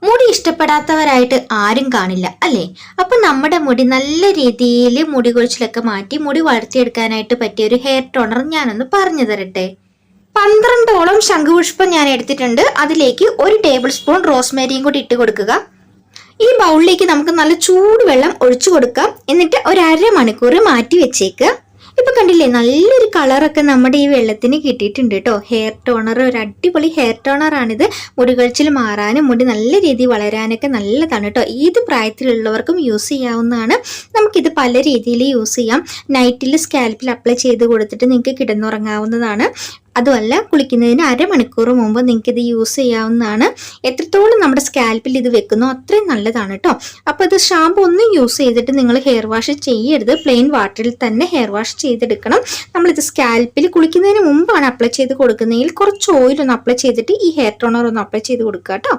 മുടി ഇഷ്ടപ്പെടാത്തവരായിട്ട് ആരും കാണില്ല അല്ലേ? അപ്പൊ നമ്മുടെ മുടി നല്ല രീതിയിൽ മുടി കൊഴിച്ചിലൊക്കെ മാറ്റി മുടി വളർത്തിയെടുക്കാനായിട്ട് പറ്റിയ ഒരു ഹെയർ ടോണർ ഞാനൊന്ന് പറഞ്ഞു തരട്ടെ. 12ഓളം ശംഖുപുഷ്പം ഞാൻ എടുത്തിട്ടുണ്ട്. അതിലേക്ക് 1 ടേബിൾ സ്പൂൺ റോസ്മേരിയും കൂടി ഇട്ട് കൊടുക്കുക. ഈ ബൗളിലേക്ക് നമുക്ക് നല്ല ചൂടുവെള്ളം ഒഴിച്ചു കൊടുക്കാം. എന്നിട്ട് ഒരു അരമണിക്കൂർ മാറ്റി വെച്ചേക്കുക. ഇപ്പൊ കണ്ടില്ലേ, നല്ലൊരു കളറൊക്കെ നമ്മുടെ ഈ വെള്ളത്തിന് കിട്ടിയിട്ടുണ്ട് കേട്ടോ. ഹെയർ ടോണർ, ഒരു അടിപൊളി ഹെയർ ടോണർ ആണിത്. മുടി കൊഴിച്ചിൽ മാറാനും മുടി നല്ല രീതിയിൽ വളരാനൊക്കെ നല്ലതാണ് കേട്ടോ. ഏത് പ്രായത്തിലുള്ളവർക്കും യൂസ് ചെയ്യാവുന്നതാണ്. നമുക്കിത് പല രീതിയിൽ യൂസ് ചെയ്യാം. നൈറ്റിൽ സ്കാൽപ്പിൽ അപ്ലൈ ചെയ്ത് കൊടുത്തിട്ട് നിങ്ങൾക്ക് കിടന്നുറങ്ങാവുന്നതാണ്. അതുമല്ല, കുളിക്കുന്നതിന് അരമണിക്കൂർ മുമ്പ് നിങ്ങൾക്ക് ഇത് യൂസ് ചെയ്യാവുന്നതാണ്. എത്രത്തോളം നമ്മുടെ സ്കാൽപ്പിൽ ഇത് വെക്കുന്നോ അത്രയും നല്ലതാണ് കേട്ടോ. അപ്പോൾ ഇത് ഷാമ്പു ഒന്നും യൂസ് ചെയ്തിട്ട് നിങ്ങൾ ഹെയർ വാഷ് ചെയ്യരുത്. പ്ലെയിൻ വാട്ടറിൽ തന്നെ ഹെയർ വാഷ് ചെയ്തെടുക്കണം. നമ്മളിത് സ്കാൽപ്പിൽ കുളിക്കുന്നതിന് മുമ്പാണ് അപ്ലൈ ചെയ്ത് കൊടുക്കുന്നതെങ്കിൽ കുറച്ച് ഓയിലൊന്ന് അപ്ലൈ ചെയ്തിട്ട് ഈ ഹെയർ ടോണർ ഒന്ന് അപ്ലൈ ചെയ്ത് കൊടുക്കുക കേട്ടോ.